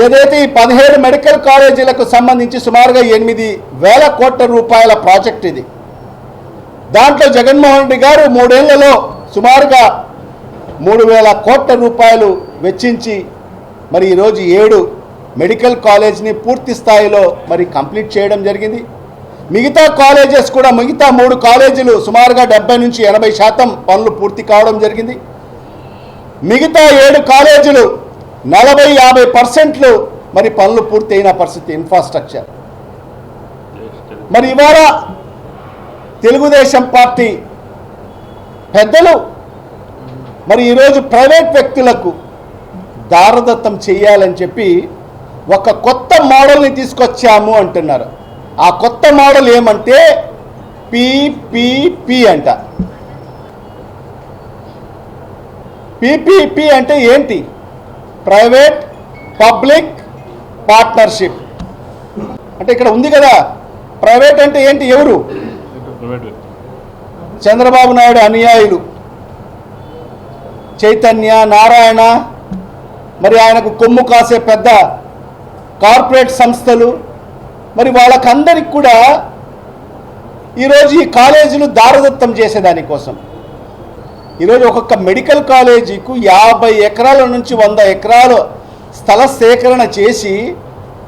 ఏదైతే ఈ 17 మెడికల్ కాలేజీలకు సంబంధించి సుమారుగా 8,000 కోట్ల రూపాయల ప్రాజెక్ట్ ఇది. దాంట్లో జగన్మోహన్ రెడ్డి గారు 3 ఏళ్లలో సుమారుగా 3,000 కోట్ల రూపాయలు వెచ్చించి మరి ఈరోజు 7 మెడికల్ కాలేజ్ని పూర్తి స్థాయిలో మరి కంప్లీట్ చేయడం జరిగింది. మిగతా కాలేజెస్ కూడా మిగతా 3 కాలేజీలు సుమారుగా 70 నుంచి 80% పనులు పూర్తి కావడం జరిగింది. మిగతా 7 కాలేజీలు 40-50% మరి పనులు పూర్తయిన పరిస్థితి ఇన్ఫ్రాస్ట్రక్చర్. మరి ఇవాళ తెలుగుదేశం పార్టీ పెద్దలు మరి ఈరోజు ప్రైవేట్ వ్యక్తులకు దారదత్తం చేయాలని చెప్పి ఒక కొత్త మోడల్ని తీసుకొచ్చాము అంటున్నారు. ఆ కొత్త మోడల్ ఏమంటే PPP అంట. PPP అంటే ఏంటి? Private public partnership. అంటే ఇక్కడ ఉంది కదా, ప్రైవేట్ అంటే ఏంటి? ఎవరు? చంద్రబాబు నాయుడు అనుయాయులు చైతన్య, నారాయణ, మరి ఆయనకు కొమ్ము కాసే పెద్ద కార్పొరేట్ సంస్థలు, మరి వాళ్ళకందరికి కూడా ఈరోజు ఈ కాలేజీలు దారదత్తం చేసేదానికోసం ఈరోజు ఒక్కొక్క మెడికల్ కాలేజీకు 50 ఎకరాల నుంచి 100 ఎకరాలు స్థల సేకరణ చేసి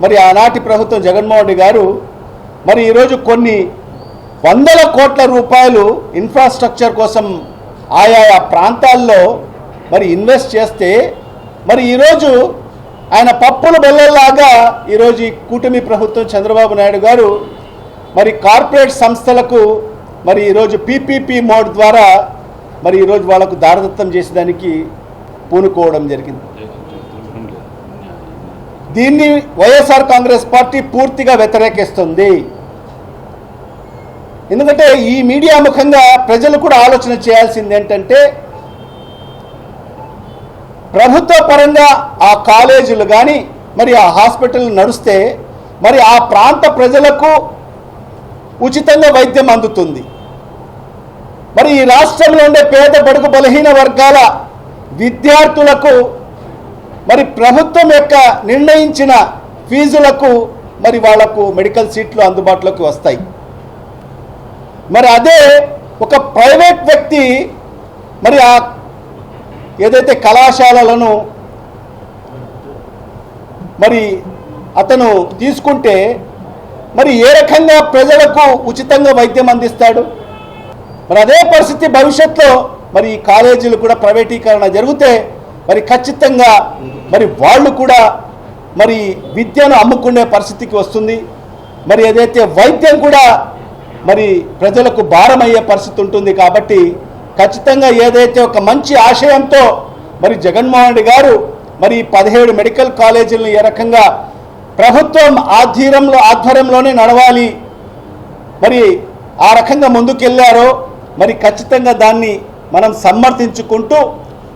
మరి ఆనాటి ప్రభుత్వం జగన్మోహన్ రెడ్డి గారు మరి ఈరోజు కొన్ని 100 కోట్ల రూపాయలు ఇన్ఫ్రాస్ట్రక్చర్ కోసం ఆయా ప్రాంతాల్లో మరి ఇన్వెస్ట్ చేస్తే మరి ఈరోజు ఆయన పప్పుల బెల్లలాగా ఈరోజు ఈ కూటమి ప్రభుత్వం చంద్రబాబు నాయుడు గారు మరి కార్పొరేట్ సంస్థలకు మరి ఈరోజు PPP మోడ్ ద్వారా మరి ఈరోజు వాళ్ళకు దారదత్తం చేసేదానికి పూనుకోవడం జరిగింది. దీన్ని వైఎస్ఆర్ కాంగ్రెస్ పార్టీ పూర్తిగా వ్యతిరేకిస్తుంది. ఎందుకంటే ఈ మీడియా ముఖంగా ప్రజలు కూడా ఆలోచన చేయాల్సింది ఏంటంటే ప్రభుత్వ పరంగా ఆ కాలేజీలు కానీ మరి ఆ హాస్పిటల్ నడుస్తే మరి ఆ ప్రాంత ప్రజలకు ఉచితంగా వైద్యం అందుతుంది. మరి ఈ రాష్ట్రంలో ఉండే పేద బడుగు బలహీన వర్గాల విద్యార్థులకు మరి ప్రభుత్వం యొక్క నిర్ణయించిన ఫీజులకు మరి వాళ్లకు మెడికల్ సీట్లు అందుబాటులోకి వస్తాయి. మరి అదే ఒక ప్రైవేట్ వ్యక్తి మరి ఆ ఏదైతే కళాశాలలను మరి అతను తీసుకుంటే మరి ఏ రకంగా ప్రజలకు ఉచితంగా వైద్యం అందిస్తాడు? మరి అదే పరిస్థితి భవిష్యత్తులో మరి ఈ కాలేజీలు కూడా ప్రైవేటీకరణ జరిగితే మరి ఖచ్చితంగా మరి వాళ్ళు కూడా మరి విద్యను అమ్ముకునే పరిస్థితికి వస్తుంది. మరి ఏదైతే వైద్యం కూడా మరి ప్రజలకు భారమయ్యే పరిస్థితి ఉంటుంది. కాబట్టి ఖచ్చితంగా ఏదైతే ఒక మంచి ఆశయంతో మరి జగన్మోహన్ రెడ్డి గారు మరి 17 మెడికల్ కాలేజీలను ఏ రకంగా ప్రభుత్వం ఆధ్వర్యంలోనే నడవాలి మరి ఆ రకంగా ముందుకెళ్లారో మరి ఖచ్చితంగా దాన్ని మనం సమర్థించుకుంటూ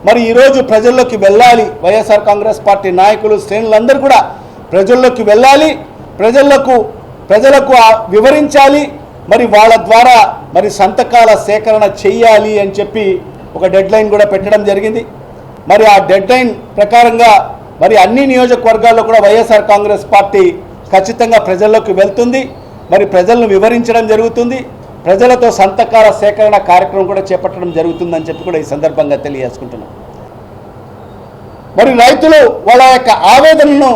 మరి ఈరోజు ప్రజల్లోకి వెళ్ళాలి. వైఎస్ఆర్ కాంగ్రెస్ పార్టీ నాయకులు శ్రేణులందరూ కూడా ప్రజల్లోకి వెళ్ళాలి, ప్రజలకు వివరించాలి, మరి వాళ్ళ ద్వారా మరి సంతకాల సేకరణ చేయాలి అని చెప్పి ఒక డెడ్లైన్ కూడా పెట్టడం జరిగింది. మరి ఆ డెడ్లైన్ ప్రకారంగా మరి అన్ని నియోజకవర్గాల్లో కూడా వైఎస్ఆర్ కాంగ్రెస్ పార్టీ ఖచ్చితంగా ప్రజల్లోకి వెళ్తుంది. మరి ప్రజలను వివరించడం జరుగుతుంది. ప్రజలతో సంతకాల సేకరణ కార్యక్రమం కూడా చేపట్టడం జరుగుతుందని చెప్పి కూడా ఈ సందర్భంగా తెలియజేసుకుంటున్నాం. మరి రైతులు వాళ్ళ యొక్క ఆవేదనను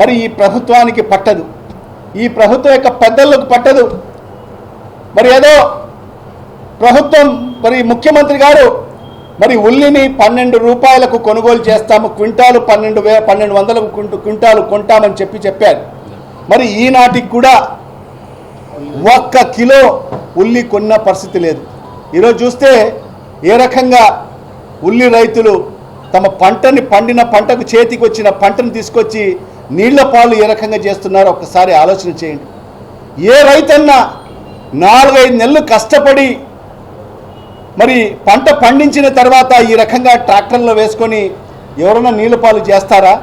మరి ఈ ప్రభుత్వానికి పట్టదు, ఈ ప్రభుత్వం యొక్క పెద్దలకు పట్టదు. మరి ఏదో ప్రభుత్వం మరి ముఖ్యమంత్రి గారు మరి ఉల్లిని 12 రూపాయలకు కొనుగోలు చేస్తాము, క్వింటాలు 1200 క్వింటాలు కొంటామని చెప్పారు. మరి ఈనాటికి కూడా 1 కిలో ఉల్లి కొన్న పరిస్థితి లేదు. ఈరోజు చూస్తే ఏ రకంగా ఉల్లి రైతులు తమ పండిన పంటకు చేతికి వచ్చిన పంటను తీసుకొచ్చి నీళ్ల పాలు ఏ రకంగా చేస్తున్నారో ఒక్కసారి ఆలోచన చేయండి. ఏ రైతన్నా 4-5 నెలలు కష్టపడి మరి పంట పండించిన తర్వాత ఈ రకంగా ట్రాక్టర్లో వేసుకొని ఎవరైనా నీళ్ల పాలు చేస్తారా?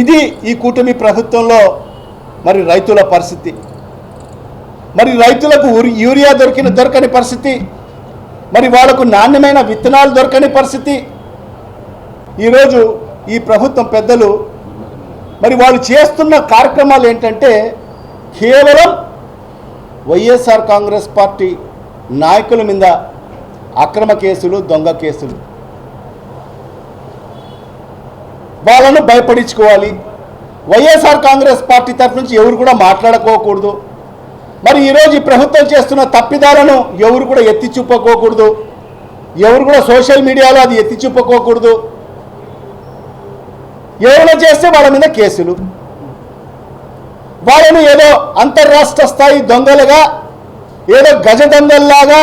ఇది ఈ కూటమి ప్రభుత్వంలో మరి రైతుల పరిస్థితి. మరి రైతులకు యూరియా దొరకని పరిస్థితి, మరి వాళ్లకు నాణ్యమైన విత్తనాలు దొరకని పరిస్థితి, ఈరోజు ఈ ప్రభుత్వం పెద్దలు మరి వాళ్ళు చేస్తున్న కార్యక్రమాలు ఏంటంటే కేవలం వైఎస్ఆర్ కాంగ్రెస్ పార్టీ నాయకుల మీద అక్రమ కేసులు, దొంగ కేసులు, వాళ్ళను భయపడించుకోవాలి. వైఎస్ఆర్ కాంగ్రెస్ పార్టీ తరఫు నుంచి ఎవరు కూడా మాట్లాడుకోకూడదు. మరి ఈరోజు ఈ ప్రభుత్వం చేస్తున్న తప్పిదాలను ఎవరు కూడా ఎత్తి చూపుకోకూడదు, ఎవరు కూడా సోషల్ మీడియాలో అది ఎత్తి చూపుకోకూడదు. ఎవరైనా చేస్తే వాళ్ళ మీద కేసులు, వాళ్ళను ఏదో అంతర్రాష్ట్ర స్థాయి దొంగలుగా, ఏదో గజ దొంగల్లాగా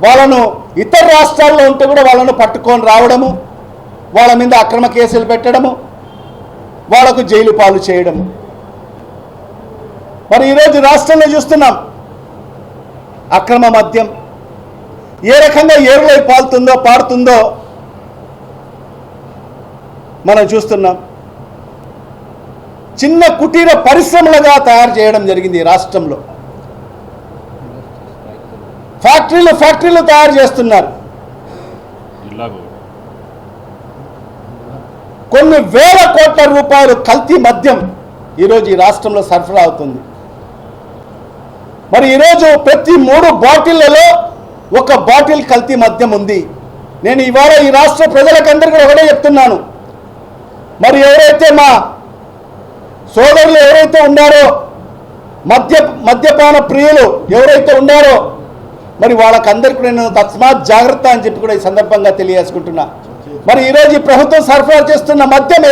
వాళ్ళను ఇతర రాష్ట్రాల్లో ఉంటే కూడా వాళ్ళను పట్టుకొని రావడము, వాళ్ళ మీద అక్రమ కేసులు పెట్టడము, వాళ్లకు జైలు పాలు చేయడము. మరి ఈరోజు రాష్ట్రంలో చూస్తున్నాం అక్రమ మద్యం ఏ రకంగా ఏరులై పారుతుందో మనం చూస్తున్నాం. చిన్న కుటీర పరిశ్రమలుగా తయారు చేయడం జరిగింది ఈ రాష్ట్రంలో. ఫ్యాక్టరీలు తయారు చేస్తున్నారు. కొన్ని వేల కోట్ల రూపాయలు కల్తీ మద్యం ఈరోజు ఈ రాష్ట్రంలో సరఫరా అవుతుంది. మరి ఈరోజు ప్రతి 3 బాటిళ్లలో 1 బాటిల్ కల్తీ మద్యం ఉంది. నేను ఇవాళ ఈ రాష్ట్ర ప్రజలకందరికీ ఒకటే చెప్తున్నాను, మరి ఎవరైతే మా సోదరులు ఎవరైతే ఉన్నారో, మద్యపాన ప్రియులు ఎవరైతే ఉన్నారో, మరి వాళ్ళకందరికీ నేను తస్మాత్ జాగ్రత్త అని చెప్పి కూడా ఈ సందర్భంగా తెలియజేసుకుంటున్నా. మరి ఈరోజు ఈ ప్రభుత్వం సరఫరా చేస్తున్న మద్యం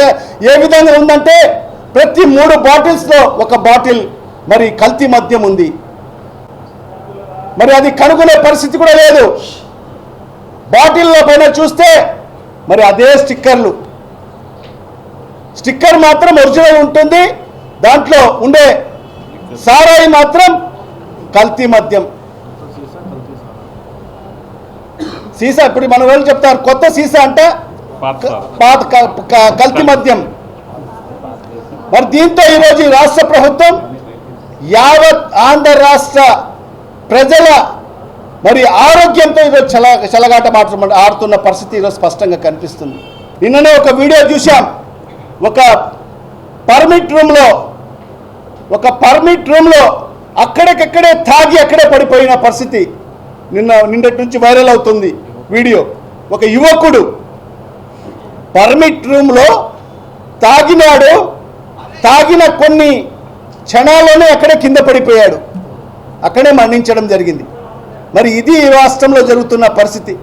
ఏ విధంగా ఉందంటే ప్రతి 3 బాటిల్స్లో 1 బాటిల్ మరి కల్తీ మద్యం ఉంది. మరి అది కనుగొనే పరిస్థితి కూడా లేదు. బాటిల్లో పైన చూస్తే మరి అదే స్టిక్కర్ మాత్రం ఒరిజినల్ ఉంటుంది, దాంట్లో ఉండే సారాయి మాత్రం కల్తీ మద్యం. సీసా ఇప్పుడు మన వాళ్ళు చెప్తారు కొత్త సీసా అంటే పాత కల్తీ మద్యం. మరి దీంతో ఈరోజు ఈ రాష్ట్ర ప్రభుత్వం యావత్ ఆంధ్ర రాష్ట్ర ప్రజల మరి ఆరోగ్యంతో ఈరోజు చెలగాట ఆడుతున్న పరిస్థితి ఈరోజు స్పష్టంగా కనిపిస్తుంది. నిన్ననే ఒక వీడియో చూశాం, ఒక పర్మిట్ రూమ్లో అక్కడికక్కడే తాగి అక్కడే పడిపోయిన పరిస్థితి నిన్నటి నుంచి వైరల్ అవుతుంది వీడియో. ఒక యువకుడు పర్మిట్ రూమ్లో తాగిన కొన్ని క్షణాల్లోనే అక్కడే కింద పడిపోయాడు, అక్కడే మరణించడం జరిగింది. మరి ఇది ఈ రాష్ట్రంలో జరుగుతున్న పరిస్థితి.